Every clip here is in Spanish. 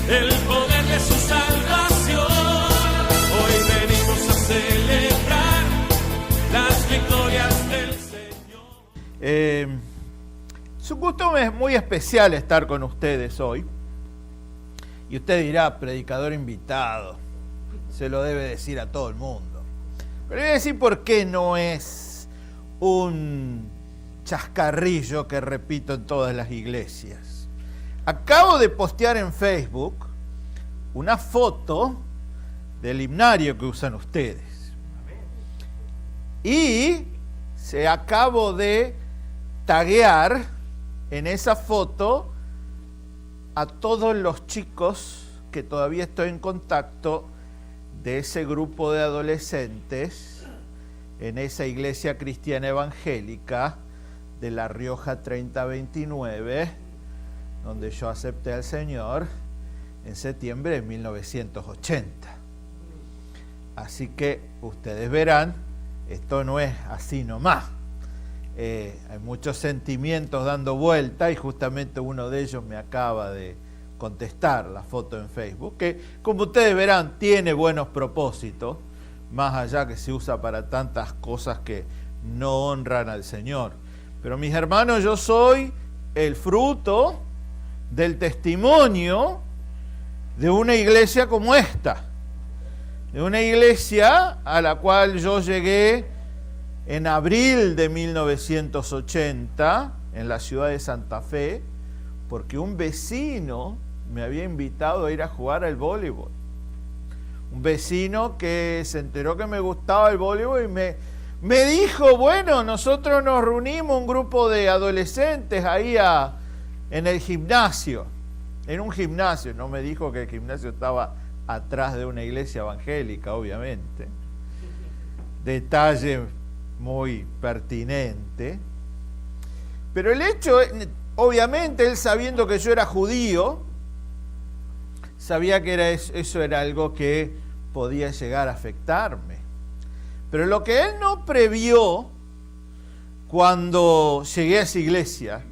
el poder de su salvación. Hoy venimos a celebrar las victorias del Señor. Es un gusto muy especial estar con ustedes hoy. Y usted dirá, predicador invitado, se lo debe decir a todo el mundo. Pero voy a decir por qué no es un chascarrillo que repito en todas las iglesias. Acabo de postear en Facebook una foto del himnario que usan ustedes. Y acabo de taguear en esa foto a todos los chicos que todavía estoy en contacto de ese grupo de adolescentes en esa iglesia cristiana evangélica de La Rioja 3029, donde yo acepté al Señor en septiembre de 1980. Así que ustedes verán, esto no es así nomás. Hay muchos sentimientos dando vuelta y justamente uno de ellos me acaba de contestar la foto en Facebook, que como ustedes verán tiene buenos propósitos, más allá que se usa para tantas cosas que no honran al Señor. Pero mis hermanos, yo soy el fruto del testimonio de una iglesia como esta, de una iglesia a la cual yo llegué en abril de 1980 en la ciudad de Santa Fe, porque un vecino me había invitado a ir a jugar al voleibol. Un vecino que se enteró que me gustaba el voleibol y me dijo, bueno, nosotros nos reunimos un grupo de adolescentes ahí en el gimnasio, en un gimnasio. No me dijo que el gimnasio estaba atrás de una iglesia evangélica, obviamente. Detalle muy pertinente. Pero el hecho, obviamente, él sabiendo que yo era judío, sabía que eso era algo que podía llegar a afectarme. Pero lo que él no previó cuando llegué a esa iglesia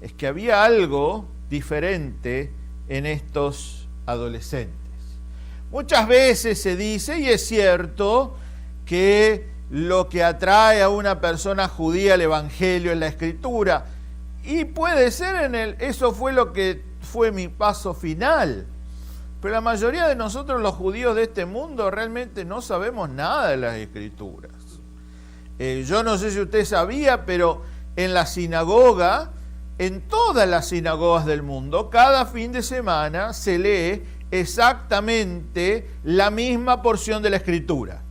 es que había algo diferente en estos adolescentes. Muchas veces se dice, y es cierto, que lo que atrae a una persona judía al evangelio es la escritura. Y puede ser eso fue lo que fue mi paso final. Pero la mayoría de nosotros los judíos de este mundo realmente no sabemos nada de las escrituras. Yo no sé si usted sabía, pero en la sinagoga, en todas las sinagogas del mundo, cada fin de semana se lee exactamente la misma porción de la escritura.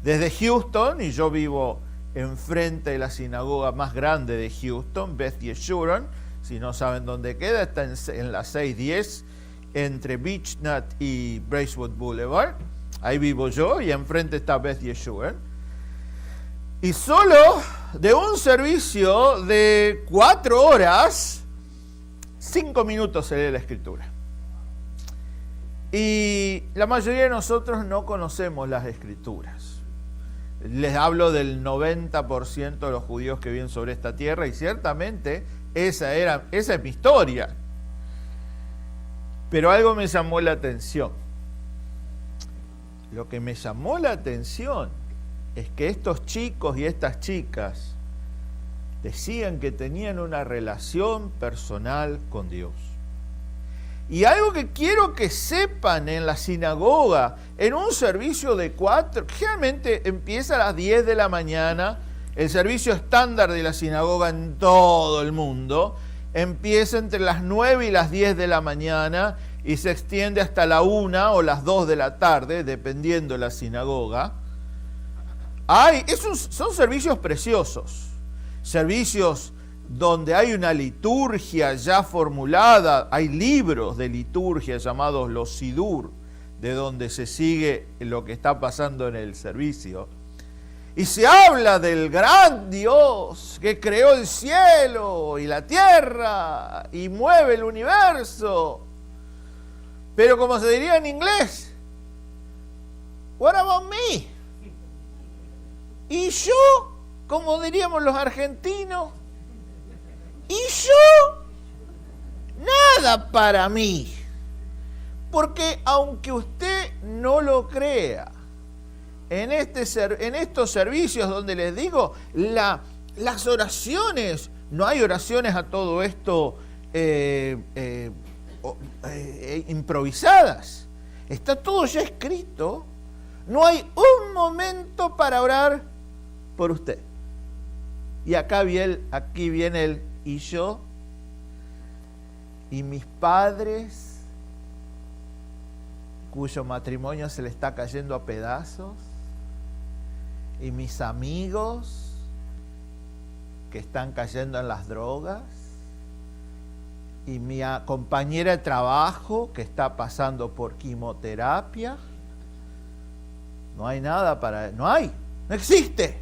Desde Houston, y yo vivo enfrente de la sinagoga más grande de Houston, Beth Yeshurun, si no saben dónde queda, está en la 610, entre Beechnut y Bracewood Boulevard. Ahí vivo yo y enfrente está Beth Yeshurun. Y solo de un servicio de 4 horas, 5 minutos se lee la escritura. Y la mayoría de nosotros no conocemos las escrituras. Les hablo del 90% de los judíos que viven sobre esta tierra y ciertamente esa es mi historia. Pero algo me llamó la atención. Lo que me llamó la atención es que estos chicos y estas chicas decían que tenían una relación personal con Dios. Y algo que quiero que sepan en la sinagoga, en un servicio de 4, generalmente empieza a las 10 de la mañana, el servicio estándar de la sinagoga en todo el mundo, empieza entre las 9 y las 10 de la mañana y se extiende hasta la 1 o las 2 de la tarde, dependiendo de la sinagoga. Son servicios preciosos, servicios donde hay una liturgia ya formulada, hay libros de liturgia llamados los Sidur, de donde se sigue lo que está pasando en el servicio. Y se habla del gran Dios que creó el cielo y la tierra y mueve el universo. Pero como se diría en inglés, what about me? Y yo, como diríamos los argentinos, y yo, nada para mí. Porque aunque usted no lo crea, en estos servicios donde les digo, las oraciones, no hay oraciones a todo esto improvisadas. Está todo ya escrito. No hay un momento para orar por usted. Y aquí viene el y yo y mis padres, cuyo matrimonio se le está cayendo a pedazos, y mis amigos que están cayendo en las drogas, y mi compañera de trabajo que está pasando por quimioterapia. No hay nada no existe.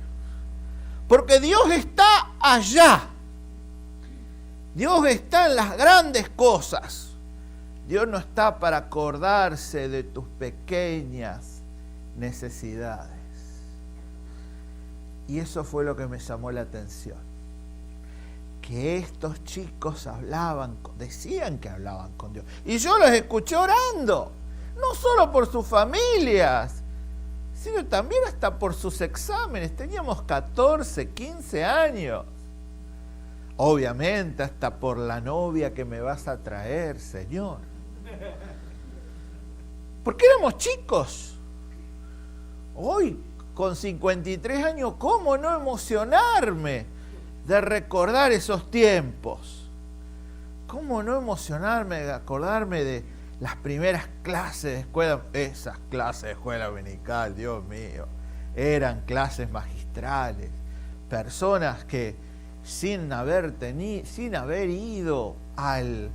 Porque Dios está allá. Dios está en las grandes cosas. Dios no está para acordarse de tus pequeñas necesidades. Y eso fue lo que me llamó la atención. Que estos chicos decían que hablaban con Dios. Y yo los escuché orando. No solo por sus familias, sino también hasta por sus exámenes. Teníamos 14, 15 años. Obviamente hasta por la novia que me vas a traer, Señor. Porque éramos chicos. Hoy, con 53 años, ¿cómo no emocionarme de recordar esos tiempos? ¿Cómo no emocionarme de acordarme de las primeras clases de escuela? Esas clases de escuela dominical, Dios mío, eran clases magistrales. Personas que sin haber ido al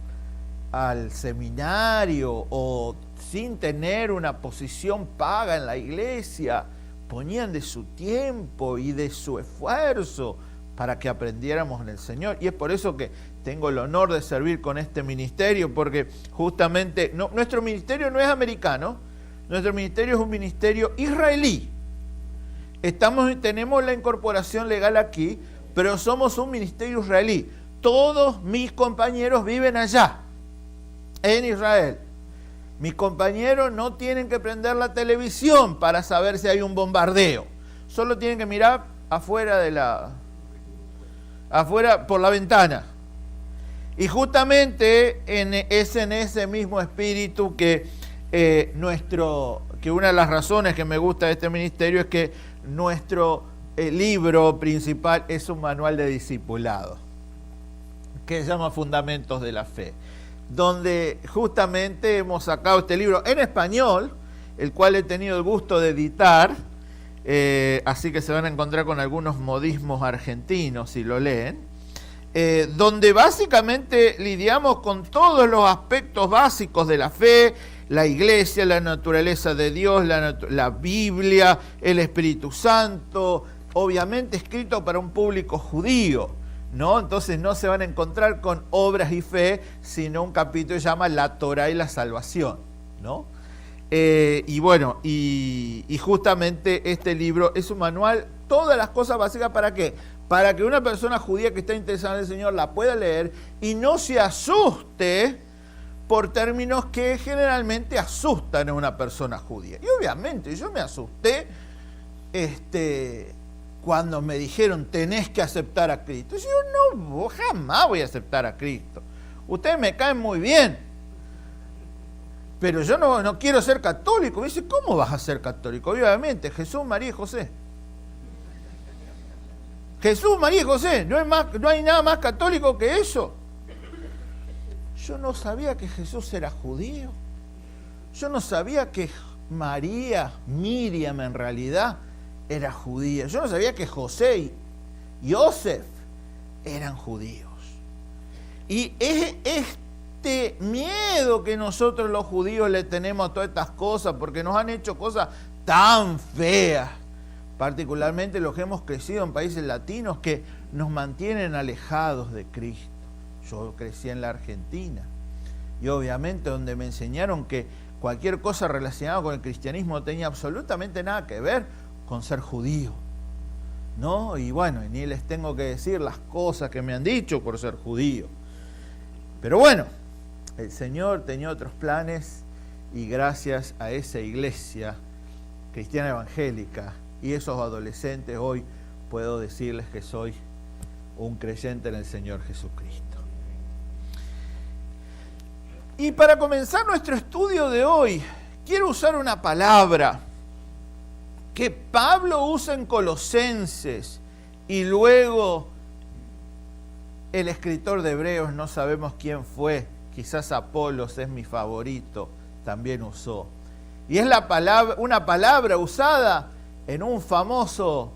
seminario o sin tener una posición paga en la iglesia, ponían de su tiempo y de su esfuerzo para que aprendiéramos en el Señor. Y es por eso que tengo el honor de servir con este ministerio, porque justamente nuestro ministerio no es americano, nuestro ministerio es un ministerio israelí. Tenemos la incorporación legal aquí, pero somos un ministerio israelí. Todos mis compañeros viven allá, en Israel. Mis compañeros no tienen que prender la televisión para saber si hay un bombardeo. Solo tienen que mirar afuera por la ventana. Y justamente es en ese mismo espíritu que una de las razones que me gusta de este ministerio es que nuestro libro principal es un manual de discipulado, que se llama Fundamentos de la Fe, donde justamente hemos sacado este libro en español, el cual he tenido el gusto de editar, así que se van a encontrar con algunos modismos argentinos si lo leen, donde básicamente lidiamos con todos los aspectos básicos de la fe, la iglesia, la naturaleza de Dios, la Biblia, el Espíritu Santo, obviamente escrito para un público judío, ¿no? Entonces no se van a encontrar con obras y fe, sino un capítulo que se llama La Torá y la Salvación, ¿no? Y bueno, y justamente este libro es un manual, todas las cosas básicas, ¿para qué? Para que una persona judía que está interesada en el Señor la pueda leer y no se asuste por términos que generalmente asustan a una persona judía. Y obviamente yo me asusté cuando me dijeron tenés que aceptar a Cristo. Yo no, jamás voy a aceptar a Cristo. Ustedes me caen muy bien, pero yo no quiero ser católico. Me dice, ¿cómo vas a ser católico? Obviamente, Jesús, María y José. Jesús, María y José, no hay nada más católico que eso. Yo no sabía que Jesús era judío. Yo no sabía que Miriam en realidad era judía. Yo no sabía que José y Joseph eran judíos. Y es este miedo que nosotros los judíos le tenemos a todas estas cosas, porque nos han hecho cosas tan feas, particularmente los que hemos crecido en países latinos, que nos mantienen alejados de Cristo. Yo crecí en la Argentina y obviamente donde me enseñaron que cualquier cosa relacionada con el cristianismo no tenía absolutamente nada que ver con ser judío, ¿no? Y bueno, ni les tengo que decir las cosas que me han dicho por ser judío. Pero bueno, el Señor tenía otros planes y gracias a esa iglesia cristiana evangélica y esos adolescentes hoy puedo decirles que soy un creyente en el Señor Jesucristo. Y para comenzar nuestro estudio de hoy, quiero usar una palabra que Pablo usa en Colosenses y luego el escritor de Hebreos, no sabemos quién fue, quizás Apolos es mi favorito, también usó. Y es una palabra usada en un famoso,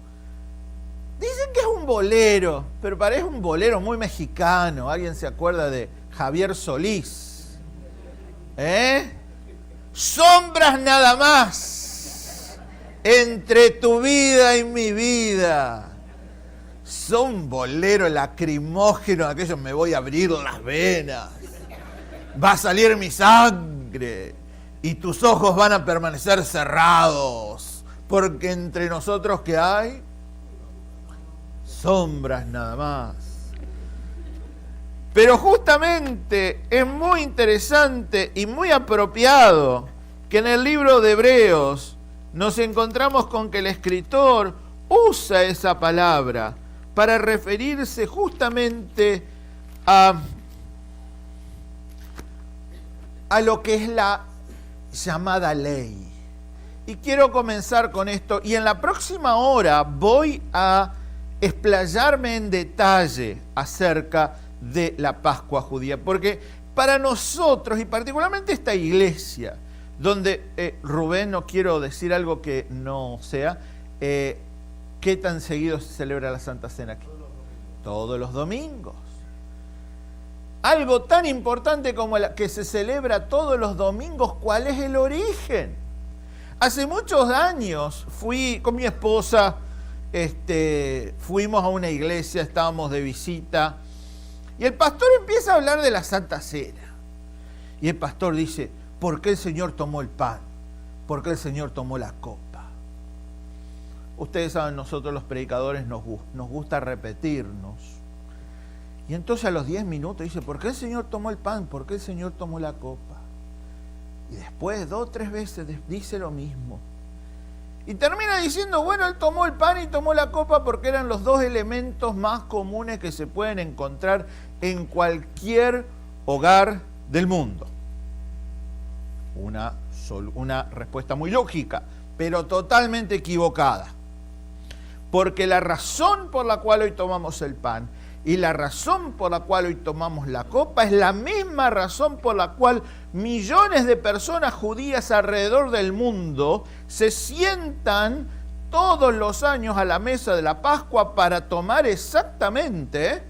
dicen que es un bolero, pero parece un bolero muy mexicano. ¿Alguien se acuerda de Javier Solís? Sombras nada más entre tu vida y mi vida. Son bolero lacrimógeno, aquello me voy a abrir las venas. Va a salir mi sangre y tus ojos van a permanecer cerrados, porque entre nosotros ¿qué hay? Sombras nada más. Pero justamente es muy interesante y muy apropiado que en el libro de Hebreos nos encontramos con que el escritor usa esa palabra para referirse justamente a lo que es la llamada ley. Y quiero comenzar con esto, y en la próxima hora voy a explayarme en detalle acerca de la Pascua judía, porque para nosotros, y particularmente esta iglesia, donde Rubén, no quiero decir algo que no sea, ¿qué tan seguido se celebra la Santa Cena aquí? Todos los domingos. Algo tan importante como que se celebra todos los domingos, ¿cuál es el origen? Hace muchos años fui con mi esposa, fuimos a una iglesia, estábamos de visita, y el pastor empieza a hablar de la Santa Cena. Y el pastor dice, ¿por qué el Señor tomó el pan? ¿Por qué el Señor tomó la copa? Ustedes saben, nosotros los predicadores nos gusta repetirnos. Y entonces a los 10 minutos dice, ¿por qué el Señor tomó el pan? ¿Por qué el Señor tomó la copa? Y después 2 o 3 veces dice lo mismo. Y termina diciendo, bueno, él tomó el pan y tomó la copa porque eran los 2 elementos más comunes que se pueden encontrar en cualquier hogar del mundo. Una respuesta muy lógica, pero totalmente equivocada. Porque la razón por la cual hoy tomamos el pan y la razón por la cual hoy tomamos la copa es la misma razón por la cual millones de personas judías alrededor del mundo se sientan todos los años a la mesa de la Pascua para tomar exactamente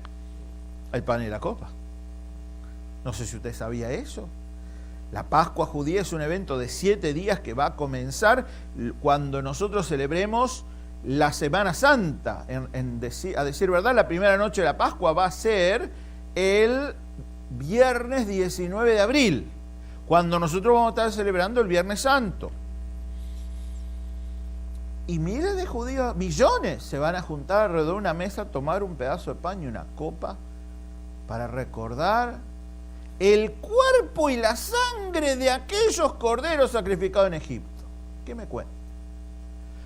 el pan y la copa. No sé si usted sabía eso. La Pascua judía es un evento de 7 días que va a comenzar cuando nosotros celebremos la Semana Santa. A decir verdad, la primera noche de la Pascua va a ser el viernes 19 de abril, cuando nosotros vamos a estar celebrando el Viernes Santo. Y miles de judíos, millones, se van a juntar alrededor de una mesa a tomar un pedazo de pan y una copa para recordar el cuerpo y la sangre de aquellos corderos sacrificados en Egipto. ¿Qué me cuenta?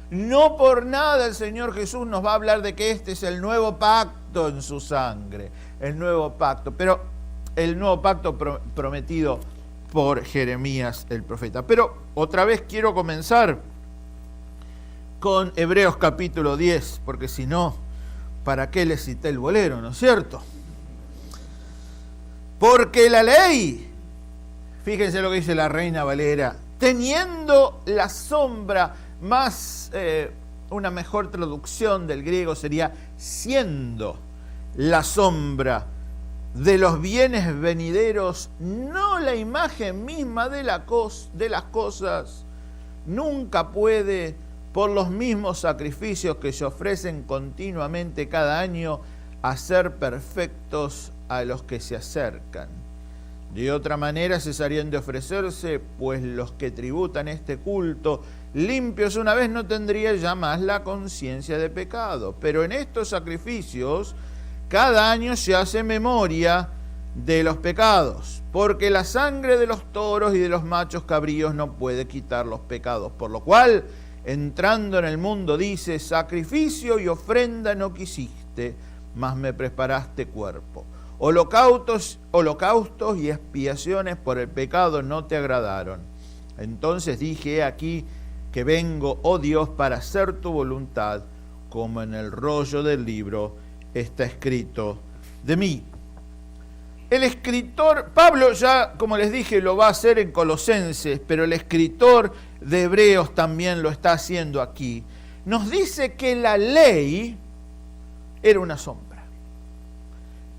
No por nada el Señor Jesús nos va a hablar de que este es el nuevo pacto en su sangre, el nuevo pacto, pero el nuevo pacto prometido por Jeremías el profeta. Pero otra vez quiero comenzar con Hebreos capítulo 10, porque si no, ¿para qué le cité el bolero, no es cierto? Porque la ley, fíjense lo que dice la Reina Valera, teniendo la sombra una mejor traducción del griego sería siendo la sombra de los bienes venideros, no la imagen misma de las cosas, nunca puede, por los mismos sacrificios que se ofrecen continuamente cada año, hacer perfectos a los que se acercan. De otra manera cesarían de ofrecerse, pues los que tributan este culto limpios una vez no tendrían ya más la conciencia de pecado. Pero en estos sacrificios cada año se hace memoria de los pecados, porque la sangre de los toros y de los machos cabríos no puede quitar los pecados, por lo cual, entrando en el mundo, dice, sacrificio y ofrenda no quisiste, mas me preparaste cuerpo. Holocaustos y expiaciones por el pecado no te agradaron. Entonces dije, he aquí que vengo, oh Dios, para hacer tu voluntad, como en el rollo del libro está escrito de mí. El escritor, Pablo ya, como les dije, lo va a hacer en Colosenses, pero el escritor de Hebreos también lo está haciendo aquí. Nos dice que la ley era una sombra.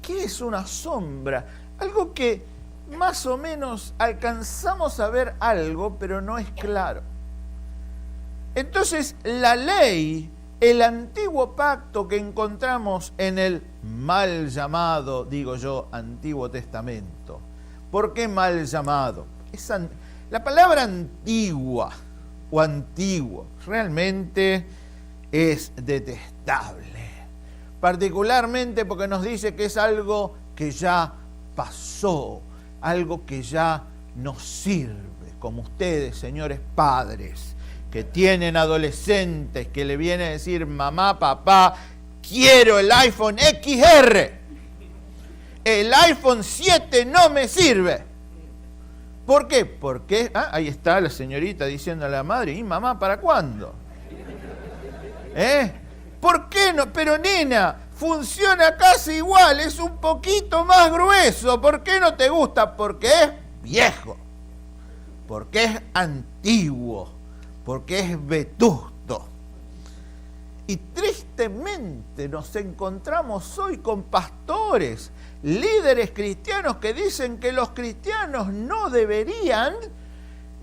¿Qué es una sombra? Algo que más o menos alcanzamos a ver algo, pero no es claro. Entonces, la ley, el antiguo pacto que encontramos en el mal llamado, digo yo, Antiguo Testamento. ¿Por qué mal llamado? La palabra antigua o antiguo realmente es detestable. Particularmente porque nos dice que es algo que ya pasó, algo que ya no sirve, como ustedes, señores padres, que tienen adolescentes que le vienen a decir, mamá, papá, quiero el iPhone XR. El iPhone 7 no me sirve. ¿Por qué? Porque ahí está la señorita diciendo a la madre, ¿y mamá para cuándo? ¿Por qué no? Pero nena, funciona casi igual, es un poquito más grueso. ¿Por qué no te gusta? Porque es viejo, porque es antiguo, porque es vetusto. Y tristemente nos encontramos hoy con pastores, líderes cristianos que dicen que los cristianos no deberían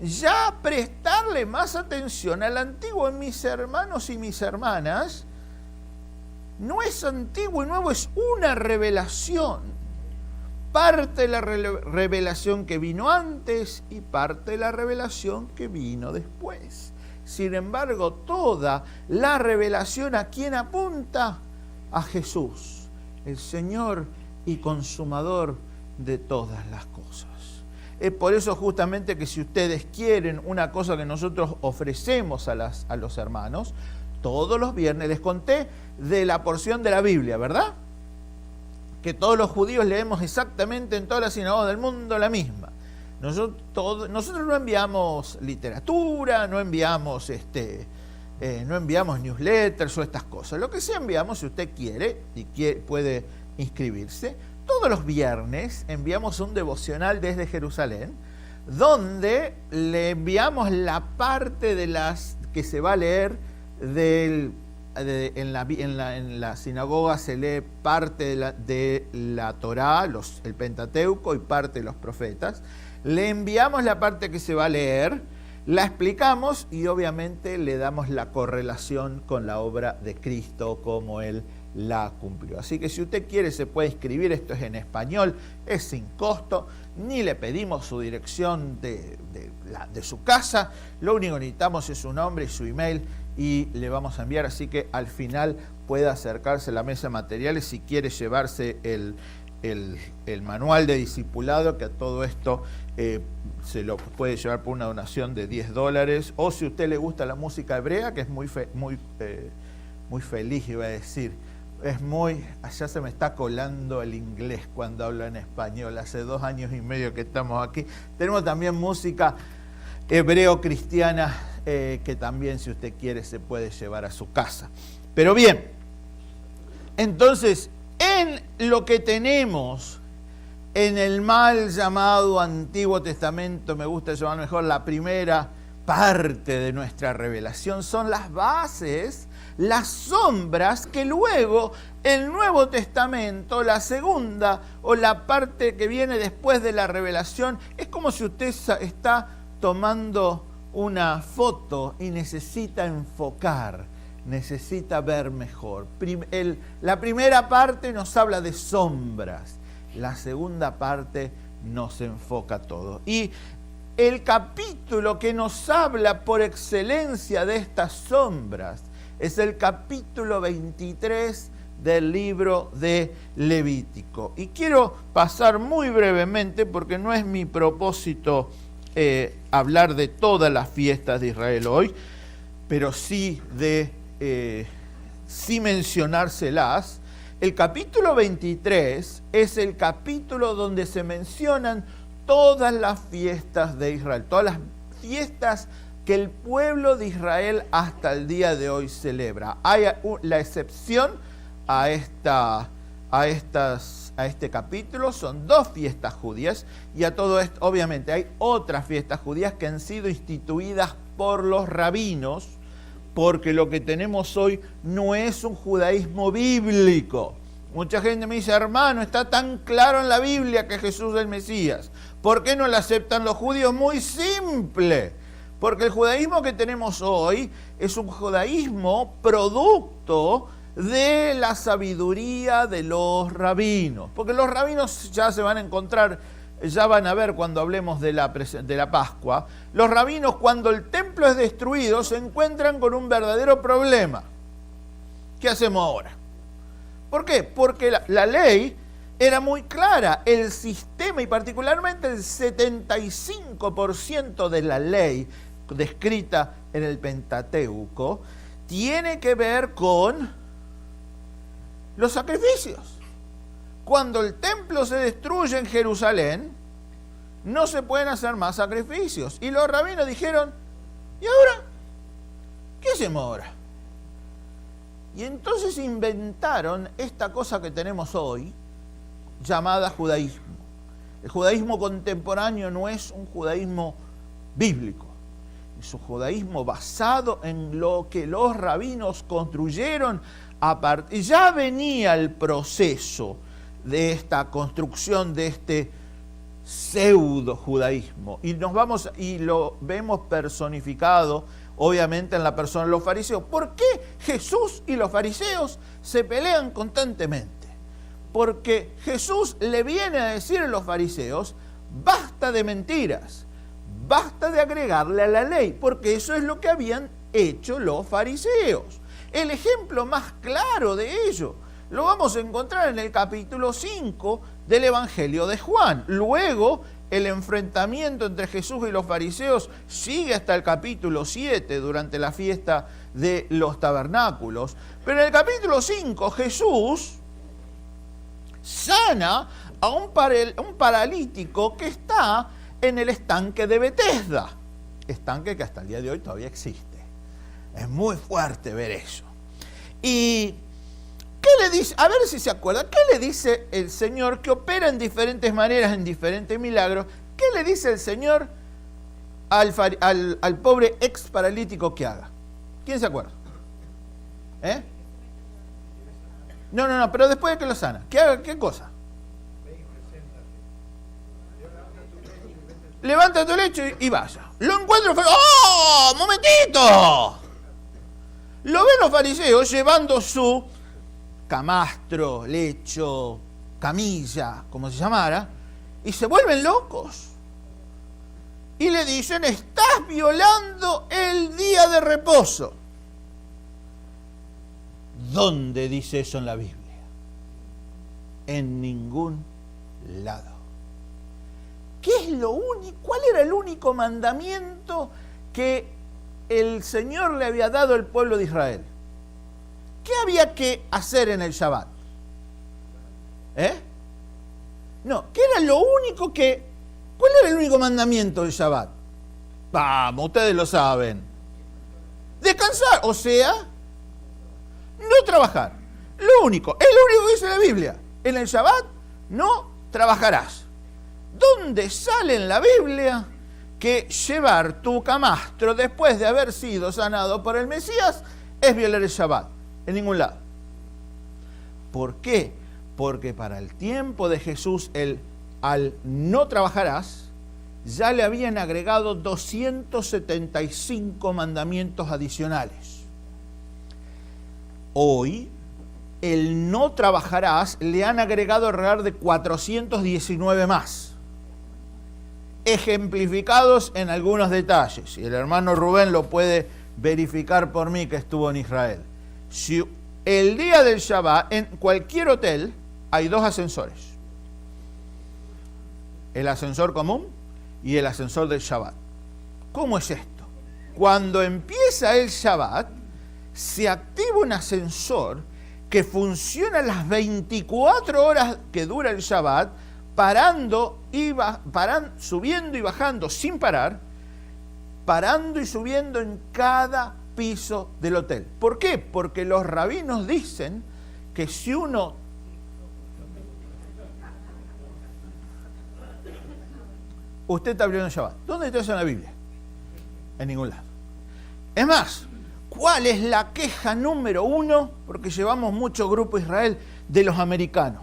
ya prestarle más atención al antiguo. Mis hermanos y mis hermanas, no es antiguo y nuevo, es una revelación. Parte de la revelación que vino antes y parte de la revelación que vino después. Sin embargo, toda la revelación, ¿a quién apunta? A Jesús, el Señor y consumador de todas las cosas. Es por eso justamente que si ustedes quieren una cosa que nosotros ofrecemos a los hermanos, todos los viernes les conté de la porción de la Biblia, ¿verdad? Que todos los judíos leemos exactamente en todas las sinagogas del mundo la misma. Nosotros no enviamos literatura, no enviamos newsletters o estas cosas. Lo que sí enviamos, si usted quiere y puede inscribirse, todos los viernes enviamos un devocional desde Jerusalén, donde le enviamos la parte de las que se va a leer en la sinagoga. Se lee parte de la Torá, el Pentateuco y parte de los profetas. Le enviamos la parte que se va a leer, la explicamos y obviamente le damos la correlación con la obra de Cristo, como Él la cumplió. Así que si usted quiere se puede inscribir, esto es en español, es sin costo, ni le pedimos su dirección de su casa, lo único que necesitamos es su nombre y su email y le vamos a enviar, así que al final pueda acercarse a la mesa de materiales si quiere llevarse el manual de discipulado, que a todo esto se lo puede llevar por una donación de $10, o si a usted le gusta la música hebrea, que es muy feliz, iba a decir, allá se me está colando el inglés cuando hablo en español, hace 2 años y medio que estamos aquí. Tenemos también música hebreo-cristiana, que también, si usted quiere, se puede llevar a su casa. Pero bien, entonces, en lo que tenemos en el mal llamado Antiguo Testamento, me gusta llamar mejor la primera parte de nuestra revelación, son las bases, las sombras que luego el Nuevo Testamento, la segunda o la parte que viene después de la revelación, es como si usted está tomando una foto y necesita enfocar, necesita ver mejor. La primera parte nos habla de sombras, la segunda parte nos enfoca todo. Y el capítulo que nos habla por excelencia de estas sombras es el capítulo 23 del libro de Levítico. Y quiero pasar muy brevemente, porque no es mi propósito hablar de todas las fiestas de Israel hoy, pero sí mencionárselas. El capítulo 23 es el capítulo donde se mencionan todas las fiestas de Israel, todas las fiestas que el pueblo de Israel hasta el día de hoy celebra. Hay la excepción a este capítulo, son 2 fiestas judías, y a todo esto obviamente hay otras fiestas judías que han sido instituidas por los rabinos, porque lo que tenemos hoy no es un judaísmo bíblico. Mucha gente me dice, hermano, está tan claro en la Biblia que Jesús es el Mesías, ¿por qué no lo aceptan los judíos? Muy simple, porque el judaísmo que tenemos hoy es un judaísmo producto de la sabiduría de los rabinos, porque los rabinos ya se van a encontrar, ya van a ver cuando hablemos de la Pascua, los rabinos cuando el templo es destruido se encuentran con un verdadero problema. ¿Qué hacemos ahora? ¿Por qué? Porque la ley era muy clara, el sistema y particularmente el 75% de la ley descrita en el Pentateuco tiene que ver con los sacrificios. Cuando el templo se destruye en Jerusalén, no se pueden hacer más sacrificios. Y los rabinos dijeron, ¿y ahora? ¿Qué hacemos ahora? Y entonces inventaron esta cosa que tenemos hoy, llamada judaísmo. El judaísmo contemporáneo no es un judaísmo bíblico, es un judaísmo basado en lo que los rabinos construyeron. Ya venía el proceso de esta construcción de este pseudo judaísmo, y lo vemos personificado obviamente en la persona de los fariseos. ¿Por qué Jesús y los fariseos se pelean constantemente? Porque Jesús le viene a decir a los fariseos, basta de mentiras, basta de agregarle a la ley, porque eso es lo que habían hecho los fariseos. El ejemplo más claro de ello lo vamos a encontrar en el capítulo 5 del Evangelio de Juan. Luego, el enfrentamiento entre Jesús y los fariseos sigue hasta el capítulo 7, durante la fiesta de los tabernáculos. Pero en el capítulo 5, Jesús sana a un paralítico que está en el estanque de Betesda. Estanque que hasta el día de hoy todavía existe. Es muy fuerte ver eso. ¿Y qué le dice? A ver si se acuerda. ¿Qué le dice el Señor, que opera en diferentes maneras, en diferentes milagros? ¿Qué le dice el Señor al pobre ex paralítico que haga? ¿Quién se acuerda? No, pero después de que lo sana, ¿qué haga? ¿Qué cosa? Levanta tu lecho y vaya. Lo encuentro. ¡Oh! ¡Momentito! Lo ven los fariseos llevando su camastro, lecho, camilla, como se llamara, y se vuelven locos. Y le dicen, estás violando el día de reposo. ¿Dónde dice eso en la Biblia? En ningún lado. ¿Qué es lo único? ¿Cuál era el único mandamiento que el Señor le había dado al pueblo de Israel? ¿Qué había que hacer en el Shabbat? No, ¿qué era lo único que... ¿Cuál era el único mandamiento del Shabbat? Vamos, ustedes lo saben. Descansar, o sea, no trabajar. Lo único, es lo único que dice la Biblia. En el Shabbat no trabajarás. ¿Dónde sale en la Biblia que llevar tu camastro después de haber sido sanado por el Mesías es violar el Shabbat? En ningún lado. ¿Por qué? Porque para el tiempo de Jesús, al no trabajarás, ya le habían agregado 275 mandamientos adicionales. Hoy, el no trabajarás le han agregado alrededor de 419 más, ejemplificados en algunos detalles. Y el hermano Rubén lo puede verificar por mí, que estuvo en Israel. Si el día del Shabbat, en cualquier hotel, hay 2 ascensores. El ascensor común y el ascensor del Shabbat. ¿Cómo es esto? Cuando empieza el Shabbat, se activa un ascensor que funciona las 24 horas que dura el Shabbat, subiendo y bajando sin parar, parando y subiendo en cada piso del hotel. ¿Por qué? Porque los rabinos dicen que si uno... Usted está abriendo el Shabbat. ¿Dónde está eso en la Biblia? En ningún lado. Es más, ¿cuál es la queja número 1? Porque llevamos mucho grupo Israel de los americanos.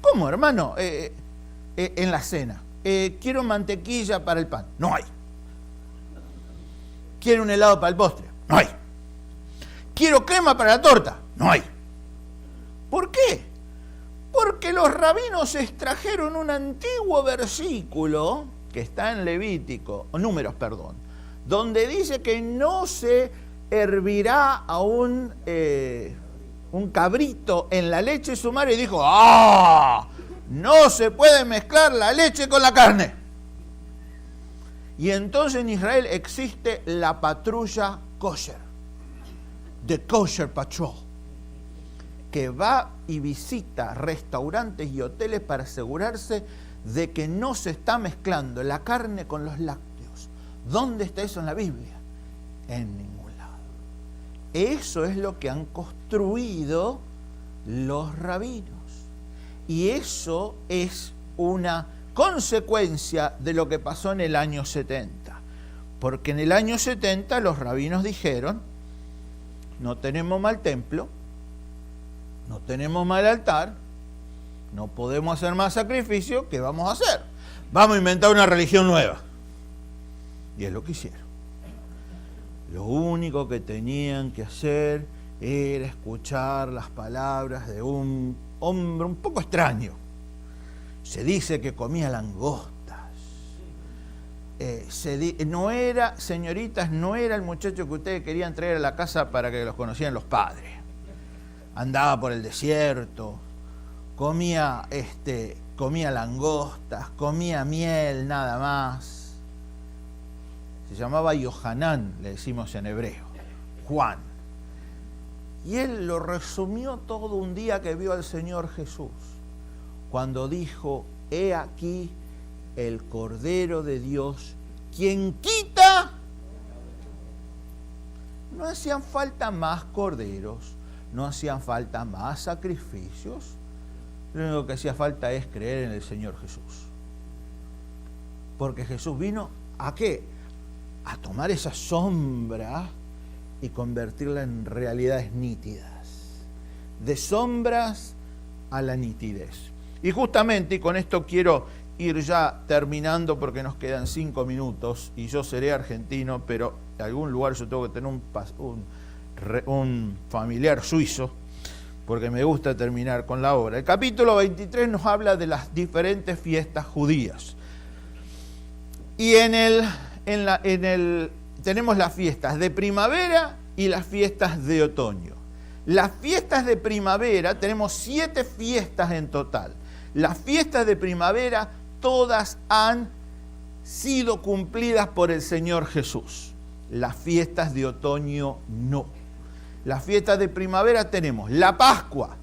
¿Cómo, hermano? En la cena. Quiero mantequilla para el pan. No hay. Quiero un helado para el postre. No hay. Quiero crema para la torta. No hay. ¿Por qué? Porque los rabinos extrajeron un antiguo versículo que está en Levítico, o Números, perdón, donde dice que no se hervirá a un cabrito en la leche sumaria, y dijo, ¡ah! No se puede mezclar la leche con la carne. Y entonces en Israel existe la patrulla kosher, the Kosher Patrol, que va y visita restaurantes y hoteles para asegurarse de que no se está mezclando la carne con los lácteos. ¿Dónde está eso en la Biblia? En ningún lado. Eso es lo que han construido los rabinos. Y eso es una consecuencia de lo que pasó en el año 70. Porque en el año 70 los rabinos dijeron, no tenemos mal templo, no tenemos mal altar, no podemos hacer más sacrificio, ¿qué vamos a hacer? Vamos a inventar una religión nueva. Y es lo que hicieron. Lo único que tenían que hacer era escuchar las palabras de un hombre un poco extraño. Se dice que comía langostas. No era, señoritas, no era el muchacho que ustedes querían traer a la casa para que los conocieran los padres. Andaba por el desierto, comía langostas, comía miel, nada más. Se llamaba Yohanan, le decimos en hebreo, Juan. Y él lo resumió todo un día que vio al Señor Jesús, cuando dijo, he aquí el Cordero de Dios, quien quita. No hacían falta más corderos, no hacían falta más sacrificios, lo único que hacía falta es creer en el Señor Jesús. Porque Jesús vino, ¿a qué? A tomar esa sombra y convertirla en realidades nítidas. De sombras a la nitidez. Y justamente, y con esto quiero ir ya terminando porque nos quedan 5 minutos y yo seré argentino, pero en algún lugar yo tengo que tener un familiar suizo, porque me gusta terminar con la obra. El capítulo 23 nos habla de las diferentes fiestas judías. Y tenemos las fiestas de primavera y las fiestas de otoño. Las fiestas de primavera, tenemos 7 fiestas en total. Las fiestas de primavera todas han sido cumplidas por el Señor Jesús. Las fiestas de otoño no. Las fiestas de primavera tenemos la Pascua.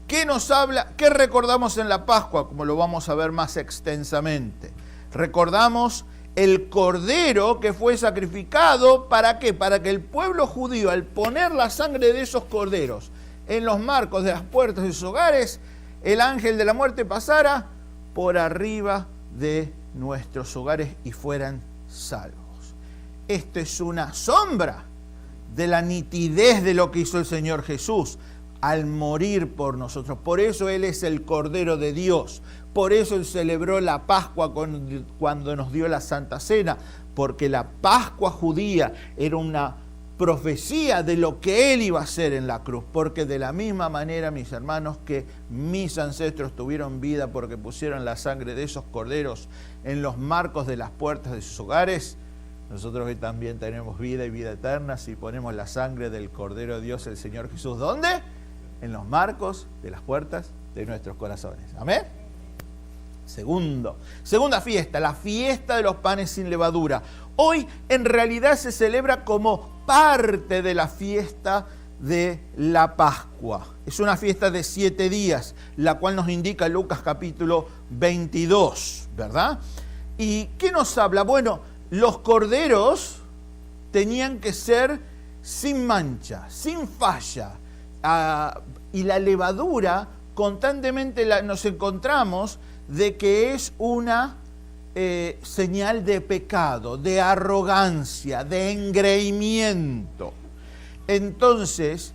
¿Qué nos habla? ¿Qué recordamos en la Pascua? Como lo vamos a ver más extensamente. Recordamos el cordero que fue sacrificado, ¿para qué? Para que el pueblo judío, al poner la sangre de esos corderos en los marcos de las puertas de sus hogares, el ángel de la muerte pasara por arriba de nuestros hogares y fueran salvos. Esto es una sombra de la nitidez de lo que hizo el Señor Jesús al morir por nosotros. Por eso Él es el Cordero de Dios. Por eso Él celebró la Pascua cuando nos dio la Santa Cena, porque la Pascua judía era una profecía de lo que Él iba a hacer en la cruz. Porque de la misma manera, mis hermanos, que mis ancestros tuvieron vida porque pusieron la sangre de esos corderos en los marcos de las puertas de sus hogares, nosotros hoy también tenemos vida y vida eterna si ponemos la sangre del Cordero de Dios, el Señor Jesús. ¿Dónde? en los marcos de las puertas de nuestros corazones. Amén. Segunda fiesta, la fiesta de los panes sin levadura. Hoy en realidad se celebra como parte de la fiesta de la Pascua. Es una fiesta de 7 días, la cual nos indica Lucas capítulo 22, ¿verdad? ¿Y qué nos habla? Bueno, los corderos tenían que ser sin mancha, sin falla. Y la levadura, constantemente nos encontramos de que es una señal de pecado, de arrogancia, de engreimiento. Entonces,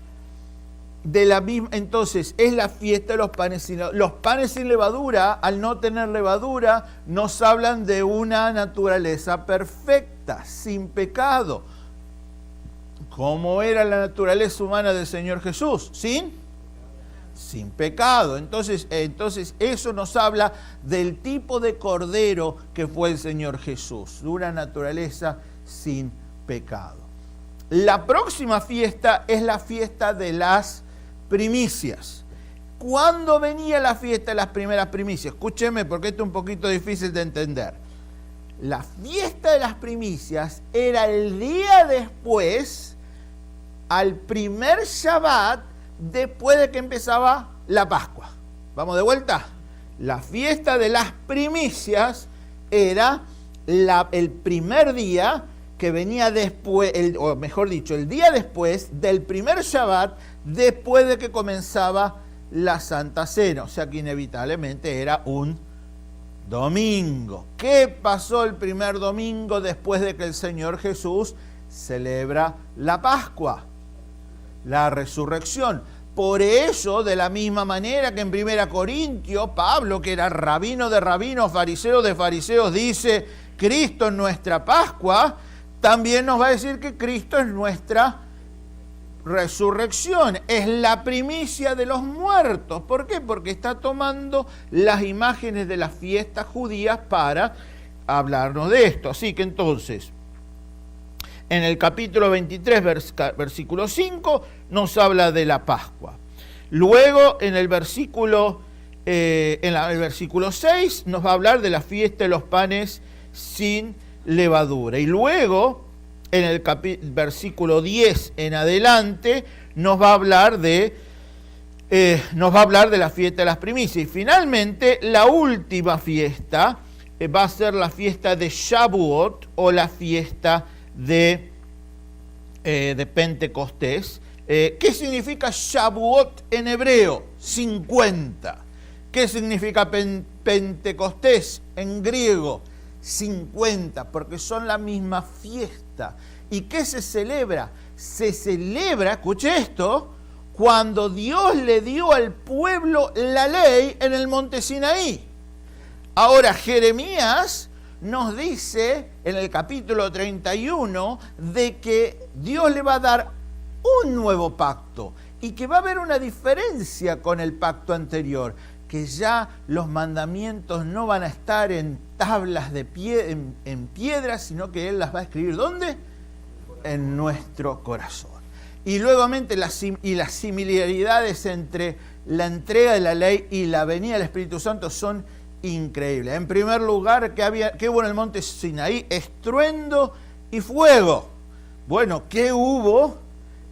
es la fiesta de los panes sin levadura. Los panes sin levadura, al no tener levadura, nos hablan de una naturaleza perfecta, sin pecado. ¿Cómo era la naturaleza humana del Señor Jesús? Sin pecado. Entonces eso nos habla del tipo de cordero que fue el Señor Jesús, de una naturaleza sin pecado. La próxima fiesta es la fiesta de las primicias. ¿Cuándo venía la fiesta de las primeras primicias? Escúcheme, porque esto es un poquito difícil de entender. La fiesta de las primicias era el día después, al primer Shabbat, después de que empezaba la Pascua. ¿Vamos de vuelta? La fiesta de las primicias era el primer día que venía después, o mejor dicho, el día después del primer Shabbat, después de que comenzaba la Santa Cena. O sea que inevitablemente era un domingo. ¿Qué pasó el primer domingo después de que el Señor Jesús celebra la Pascua? La resurrección. Por eso, de la misma manera que en 1 Corintios, Pablo, que era rabino de rabinos, fariseo de fariseos, dice, Cristo es nuestra Pascua, también nos va a decir que Cristo es nuestra resurrección, es la primicia de los muertos. ¿Por qué? Porque está tomando las imágenes de las fiestas judías para hablarnos de esto. Así que entonces, en el capítulo 23, versículo 5, nos habla de la Pascua. Luego, en el versículo 6, nos va a hablar de la fiesta de los panes sin levadura. Y luego, en el versículo 10 en adelante, nos va a hablar de la fiesta de las primicias. Y finalmente, la última fiesta va a ser la fiesta de Shavuot, o la fiesta de Pentecostés. ¿Qué significa Shavuot en hebreo? 50. ¿Qué significa Pentecostés en griego? 50, porque son la misma fiesta. ¿Y qué se celebra? Se celebra, escuche esto, cuando Dios le dio al pueblo la ley en el monte Sinaí. Ahora, Jeremías nos dice en el capítulo 31 de que Dios le va a dar un nuevo pacto y que va a haber una diferencia con el pacto anterior, que ya los mandamientos no van a estar en tablas de en piedra, sino que Él las va a escribir, ¿dónde? En nuestro corazón. Y luego las similaridades entre la entrega de la ley y la venida del Espíritu Santo son increíbles. En primer lugar, ¿qué hubo en el monte Sinaí? Estruendo y fuego. Bueno, ¿qué hubo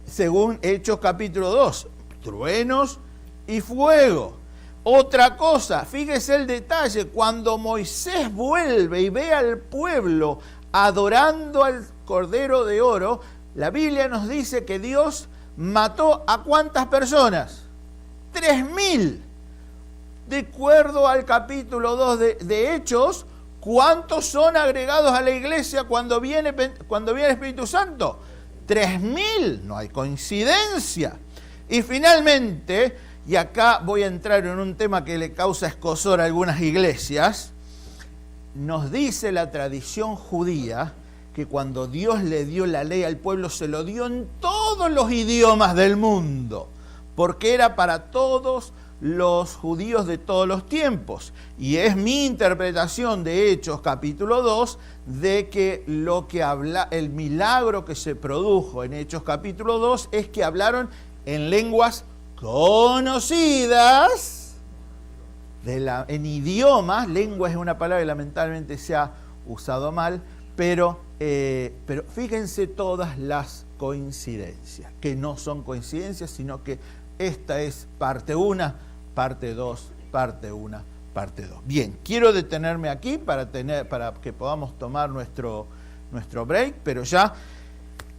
según Hechos capítulo 2? Truenos y fuego. Otra cosa, fíjese el detalle, cuando Moisés vuelve y ve al pueblo adorando al Cordero de Oro, la Biblia nos dice que Dios mató ¿a cuántas personas? 3.000. De acuerdo al capítulo 2 de Hechos, ¿cuántos son agregados a la iglesia cuando viene el Espíritu Santo? 3.000, no hay coincidencia. Y finalmente, y acá voy a entrar en un tema que le causa escozor a algunas iglesias, nos dice la tradición judía que cuando Dios le dio la ley al pueblo, se lo dio en todos los idiomas del mundo, porque era para todos los judíos de todos los tiempos. Y es mi interpretación de Hechos capítulo 2 de que el milagro que se produjo en Hechos capítulo 2 es que hablaron en lenguas conocidas en idiomas. Lengua es una palabra que lamentablemente se ha usado mal, pero fíjense todas las coincidencias, que no son coincidencias, sino que esta es parte 1, parte 2, parte 1, parte 2. Bien, quiero detenerme aquí para que podamos tomar nuestro break, pero ya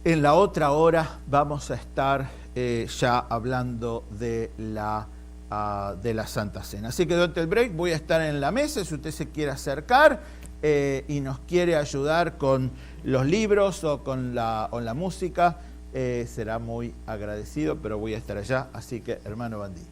en la otra hora vamos a estar ya hablando de la Santa Cena. Así que durante el break voy a estar en la mesa, si usted se quiere acercar y nos quiere ayudar con los libros o con la música, será muy agradecido, pero voy a estar allá. Así que, hermano Bandini.